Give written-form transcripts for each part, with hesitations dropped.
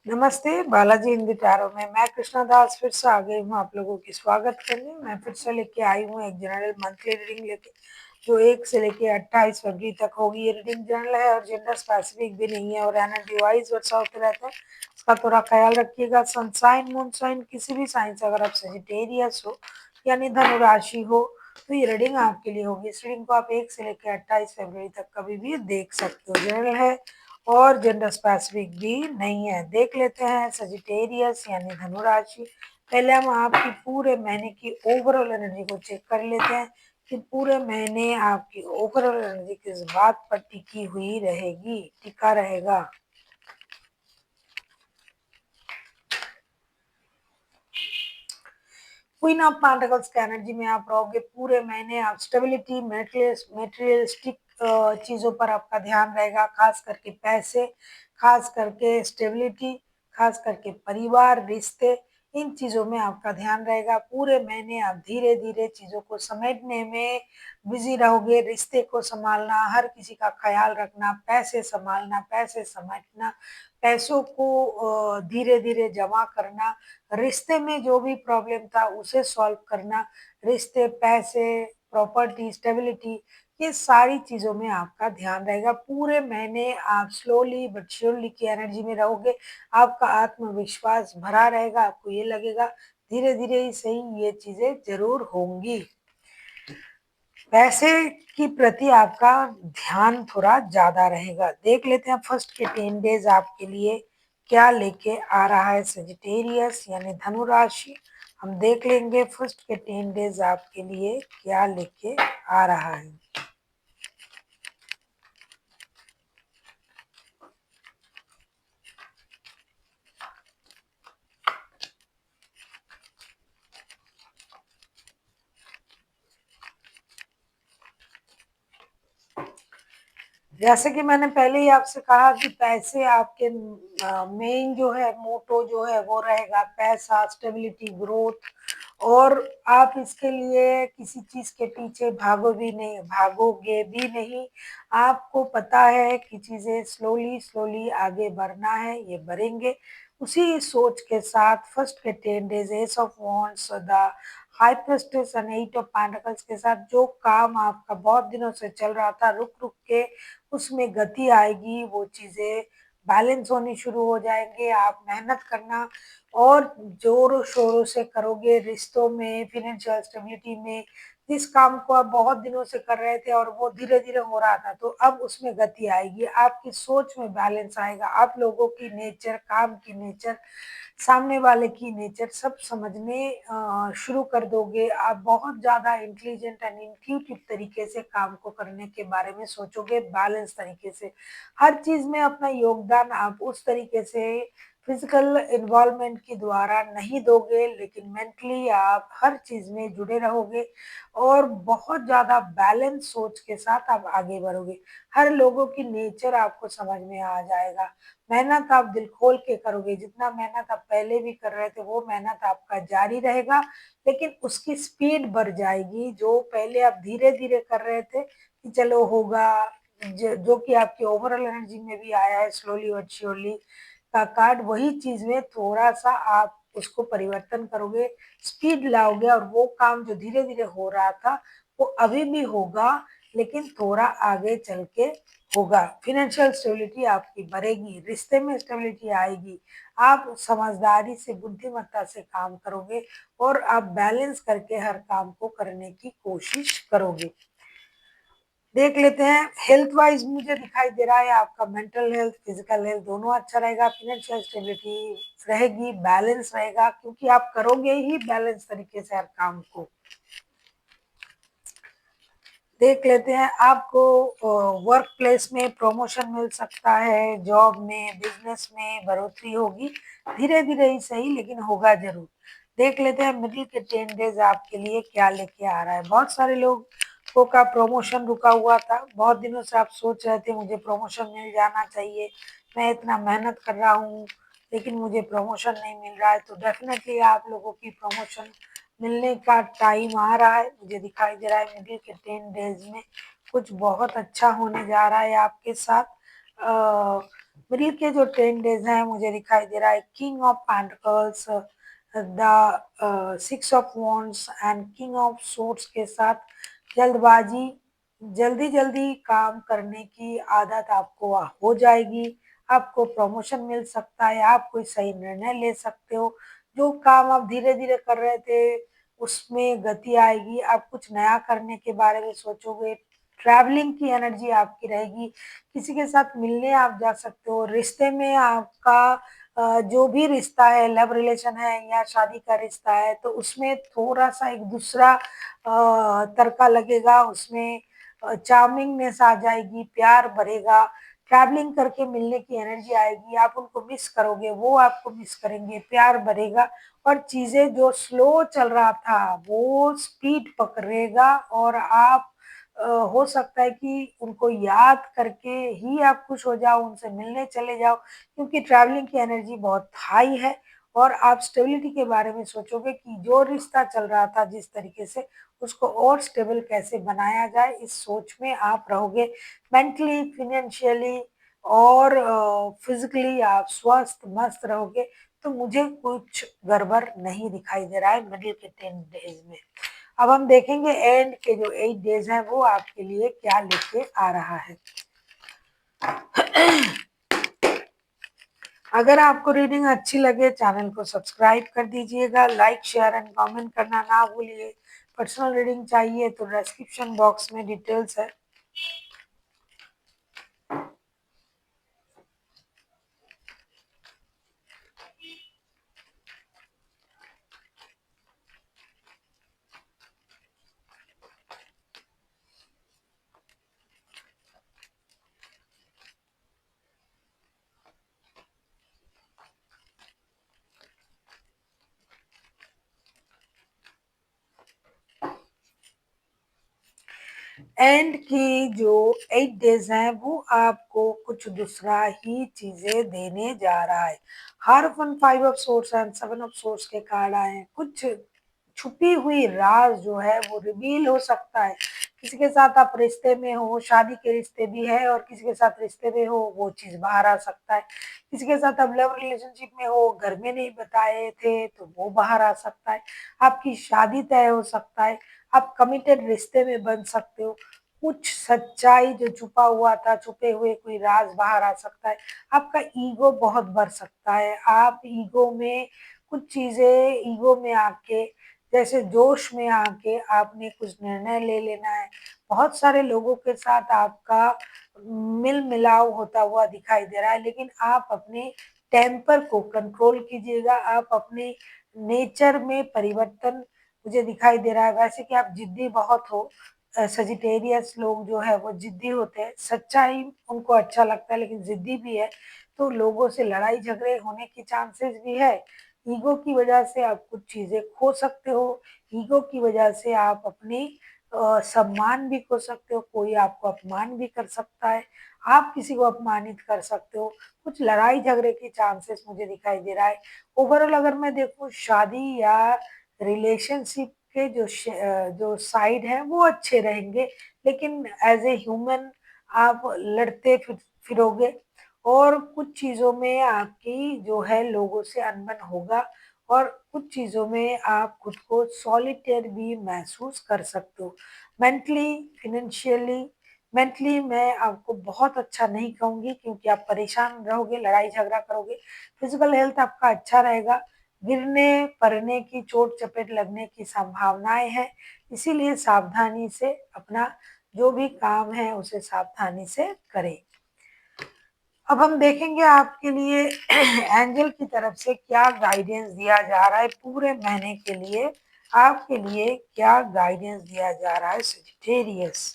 नमस्ते, बालाजी हिंदी टैरो में मैं कृष्णा दास फिर से आ गई हूँ आप लोगों की स्वागत करने। मैं फिर से लेके आई हूँ एक जनरल मंथली रीडिंग लेके, जो 1 से लेके 28 फरवरी तक होगी। ये रीडिंग जनरल है और जेंडर स्पेसिफिक भी नहीं है और एनर्जी वाइज वर्षा होते रहता है, इसका थोड़ा ख्याल रखिएगा। सनसाइन मूनसाइन किसी भी साइन से अगर आप सजिटेरियस हो यानी धनु राशि हो तो ये रीडिंग आपके लिए होगी। इस रीडिंग को आप 1 से लेकर 28 फरवरी तक कभी भी देख सकते हो। जनरल है और जेंडर स्पेसिफिक भी नहीं है। देख लेते हैं सजिटेरियस यानी धनु राशि। पहले हम आपकी पूरे महीने की ओवरऑल एनर्जी को चेक कर लेते हैं कि पूरे महीने आपकी ओवरऑल एनर्जी किस बात पर टिकी हुई रहेगी, टिका रहेगा। क्वीन ऑफ पेंटिकल्स की एनर्जी में आप रहोगे पूरे महीने। आप स्टेबिलिटी, मेटेरियलिस्टिक चीजों पर आपका ध्यान रहेगा, खास करके पैसे, खास करके स्टेबिलिटी, खास करके परिवार, रिश्ते, इन चीजों में आपका ध्यान रहेगा। पूरे महीने आप धीरे धीरे चीजों को समेटने में बिजी रहोगे। रिश्ते को संभालना, हर किसी का ख्याल रखना, पैसे संभालना, पैसे समेटना, पैसों को धीरे धीरे जमा करना, रिश्ते में जो भी प्रॉब्लम था उसे सॉल्व करना, रिश्ते, पैसे, प्रॉपर्टी, स्टेबिलिटी, ये सारी चीजों में आपका ध्यान रहेगा। पूरे महीने आप स्लोली बट श्योरली की एनर्जी में रहोगे। आपका आत्मविश्वास भरा रहेगा, आपको ये लगेगा धीरे धीरे ही सही ये चीजें जरूर होंगी। पैसे की प्रति आपका ध्यान थोड़ा ज्यादा रहेगा। देख लेते हैं फर्स्ट के 10 डेज आपके लिए क्या लेके आ रहा है सजिटेरियस यानी धनु राशि। हम देख लेंगे फर्स्ट के 10 डेज आपके लिए क्या लेके आ रहा है। जैसे कि मैंने पहले ही आपसे कहा कि पैसे आपके मेन जो है, मोटो जो है वो रहेगा पैसा, स्टेबिलिटी, ग्रोथ। और आप इसके लिए किसी चीज के पीछे भागोगे भी नहीं। आपको पता है कि चीजें स्लोली स्लोली आगे बढ़ना है, ये बढ़ेंगे। उसी सोच के साथ फर्स्ट के 10 days S of wands, the high prestige and 8 of pentacles के साथ जो काम आपका बहुत दिनों से चल रहा था, रुक रुक के उसमें गति आएगी। वो चीजें बैलेंस होनी शुरू हो जाएंगे। आप मेहनत करना और जोरों शोरों से करोगे रिश्तों में, फिनेंशियल स्टेबिलिटी में। जिस काम को आप बहुत दिनों से कर रहे थे और वो धीरे धीरे हो रहा था, तो अब उसमें गति आएगी। आपकी सोच में बैलेंस आएगा। आप लोगों की नेचर, काम की नेचर, सामने वाले की नेचर सब समझने शुरू कर दोगे। आप बहुत ज्यादा इंटेलिजेंट एंड इंट्यूटिव तरीके से काम को करने के बारे में सोचोगे, बैलेंस तरीके से। हर चीज में अपना योगदान आप उस तरीके से फिजिकल इन्वॉल्वमेंट के द्वारा नहीं दोगे, लेकिन मेंटली आप हर चीज में जुड़े रहोगे और बहुत ज्यादा बैलेंस सोच के साथ आप आगे बढ़ोगे। हर लोगों की नेचर आपको समझ में आ जाएगा। मेहनत आप दिल खोल के करोगे। जितना मेहनत आप पहले भी कर रहे थे वो मेहनत आपका जारी रहेगा, लेकिन उसकी स्पीड बढ़ जाएगी। जो पहले आप धीरे धीरे कर रहे थे कि चलो होगा, जो कि आपकी ओवरऑल एनर्जी में भी आया है स्लोली बट श्योरली का कार्ड, वही चीज में थोड़ा सा आप उसको परिवर्तन करोगे, स्पीड लाओगे और वो काम जो धीरे धीरे हो रहा था वो अभी भी होगा, लेकिन थोड़ा आगे चल के होगा। फिनेंशियल स्टेबिलिटी आपकी बढ़ेगी, रिश्ते में स्टेबिलिटी आएगी। आप समझदारी से, बुद्धिमत्ता से काम करोगे और आप बैलेंस करके हर काम को करने की कोशिश करोगे। देख लेते हैं हेल्थ वाइज मुझे दिखाई दे रहा है आपका मेंटल हेल्थ, फिजिकल हेल्थ दोनों अच्छा रहेगा। फिनेंशियल स्टेबिलिटी रहेगी, बैलेंस रहेगा, क्योंकि आप करोगे ही बैलेंस तरीके से हर काम को। देख लेते हैं आपको वर्क प्लेस में प्रमोशन मिल सकता है, जॉब में, बिजनेस में बढ़ोतरी होगी, धीरे धीरे ही सही लेकिन होगा जरूर। देख लेते हैं मिडिल के 10 डेज आपके लिए क्या लेके आ रहा है। बहुत सारे लोगों का प्रमोशन रुका हुआ था, बहुत दिनों से आप सोच रहे थे मुझे प्रमोशन मिल जाना चाहिए, मैं इतना मेहनत कर रहा हूँ लेकिन मुझे प्रमोशन नहीं मिल रहा है। तो डेफिनेटली आप लोगों की प्रमोशन मिलने का टाइम आ रहा है। मुझे दिखाई दे रहा है मिडिल के 10 डेज में कुछ बहुत अच्छा होने जा रहा है आपके साथ। मिडिल के जो 10 डेज हैं मुझे दिखाई दे रहा है king of pentacles, the six of wands and king of swords के साथ जल्दबाजी, जल्दी-जल्दी काम करने की आदत आपको हो जाएगी। आपको प्रमोशन मिल सकता है, आप कोई सही निर्णय ले सकते हो। जो काम आप धीरे-धीरे कर रहे थे, उसमें गति आएगी। आप कुछ नया करने के बारे में सोचोगे। ट्रैवलिंग की एनर्जी आपकी रहेगी। किसी के साथ मिलने आप जा सकते हो। रिश्ते में आपका जो भी रिश्ता है, लव रिलेशन है या शादी का रिश्ता है, तो उसमें थोड़ा-सा एक दूसरा तड़का लगेगा, उसमें चार्मिंगनेस आ जाएगी, प्यार बढ़ेगा, ट्रैवलिंग करके मिलने की एनर्जी आएगी, आप उनको मिस करोगे, वो आपको मिस करेंगे, प्यार बढ़ेगा और चीज़ें जो स्लो चल रहा था, वो स्पीड पकड़ेगा और आप हो सकता है कि उनको याद करके ही आप खुश हो जाओ, उनसे मिलने चले जाओ क्योंकि ट्रैवलिंग की एनर्जी बहुत हाई है और आप स्टेबिलिटी के बारे में सोचोगे कि जो रिश्ता चल रहा था जिस तरीके से, उसको और स्टेबल कैसे बनाया जाए, इस सोच में आप रहोगे। मेंटली, फाइनेंशियली और फिज़िकली आप स्वस्थ, मस्त रहोगे, तो मुझे कुछ गड़बड़ नहीं दिखाई दे रहा है मिडल के 10 डेज़ में। अब हम देखेंगे एंड के जो 8 डेज़ हैं वो आपके लिए क्या लेके आ रहा है। अगर आपको रीडिंग अच्छी लगे चैनल को सब्सक्राइब कर दीजिएगा, लाइक, शेयर एंड कमेंट करना ना भूलिए। पर्सनल रीडिंग चाहिए तो डिस्क्रिप्शन बॉक्स में डिटेल्स है। एंड की जो 8 डेज़ हैं वो आपको कुछ दूसरा ही चीज़ें देने जा रहा है। Hierophant 5 of swords and 7 of swords के कार्ड आए हैं। कुछ छुपी हुई राज़ जो है वो रिवील हो सकता है। किसी के साथ आप रिश्ते में हो, शादी के रिश्ते भी है और किसी के साथ रिश्ते में हो, वो चीज़ बाहर आ सकता है। किसी के साथ आप लव रिलेशनशिप में हो, घर में नहीं बताए थे तो वो बाहर आ सकता है। आपकी शादी तय हो सकता है, आप कमिटेड रिश्ते में बन सकते हो। कुछ सच्चाई जो छुपा हुआ था, छुपे हुए कोई राज़ बाहर आ सकता है। आपका ईगो बहुत बढ़ सकता है। आप ईगो में कुछ चीज़ें ईगो में आके जैसे जोश में आके आपने कुछ निर्णय ले लेना है। बहुत सारे लोगों के साथ आपका मिल-मिलाव होता हुआ दिखाई दे रहा है, लेकिन आप अपने टेम्पर को कंट्रोल कीजिएगा। आप अपने नेचर में परिवर्तन मुझे दिखाई दे रहा है। वैसे कि आप ज़िद्दी बहुत हो, सजिटेरियस लोग जो है वो ज़िद्दी होते हैं। सच्चाई उनको अच्छा लगता है लेकिन ज़िद्दी भी है, तो लोगों से लड़ाई झगड़े होने की चांसेस भी है। ईगो की वजह से आप कुछ चीज़ें खो सकते हो, ईगो की वजह से आप अपनी सम्मान भी खो सकते हो, कोई आपको अपमान भी कर सकता है, आप किसी को अपमानित कर सकते हो, कुछ लड़ाई झगड़े के चांसेस मुझे दिखाई दे रहा है। ओवरऑल अगर मैं देखूँ शादी या रिलेशनशिप के जो साइड हैं वो अच्छे रहेंगे, लेकिन एज़ ए ह्यूमन आप लड़ते फिरोगे और कुछ चीज़ों में आपकी जो है लोगों से अनबन होगा और कुछ चीज़ों में आप खुद को सॉलिटेयर भी महसूस कर सकते हो। मेंटली, फाइनेंशियली मेंटली मैं आपको बहुत अच्छा नहीं कहूँगी क्योंकि आप परेशान रहोगे, लड़ाई-झगड़ा करोगे। फिज़िकल हेल्थ आपका अच्छा रहेगा, गिरने-पड़ने की, चोट-चपेट लगने की संभावनाएँ हैं, इसीलिए सावधानी से अपना जो भी काम है उसे सावधानी से करें। अब हम देखेंगे आपके लिए एंजल की तरफ से क्या गाइडेंस दिया जा रहा है पूरे महीने के लिए, आपके लिए क्या गाइडेंस दिया जा रहा है सजिटेरियस।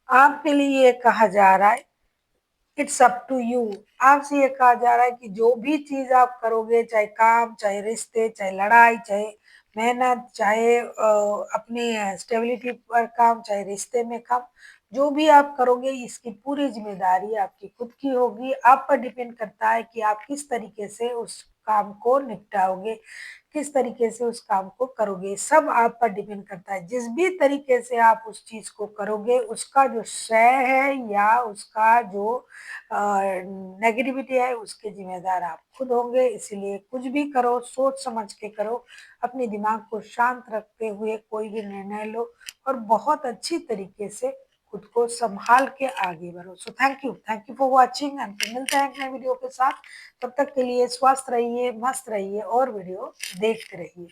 आपके लिए ये कहा जा रहा है इट्स अप टू यू। आपसे ये कहा जा रहा है कि जो भी चीज़ आप करोगे, चाहे काम, चाहे रिश्ते, चाहे लड़ाई, चाहे मेहनत, चाहे अपनी स्टेबिलिटी पर काम, चाहे रिश्ते में काम, जो भी आप करोगे इसकी पूरी ज़िम्मेदारी आपकी खुद की होगी। आप पर डिपेंड करता है कि आप किस तरीके से उस काम को निपटाओगे, किस तरीके से उस काम को करोगे, सब आप पर डिपेंड करता है। जिस भी तरीके से आप उस चीज़ को करोगे, उसका जो श्रेय है या उसका जो नेगेटिविटी है, उसके ज़िम्मेदार आप खुद होंगे। इसीलिए कुछ भी करो, सोच समझ के करो, अपने दिमाग को शांत रखते हुए कोई भी निर्णय लो और बहुत अच्छी तरीके से खुद को संभाल के आगे बढ़ो। So thank you for watching and फिर मिलते हैं एक नए वीडियो के साथ। तब तक के लिए स्वस्थ रहिए, मस्त रहिए और वीडियो देखते रहिए।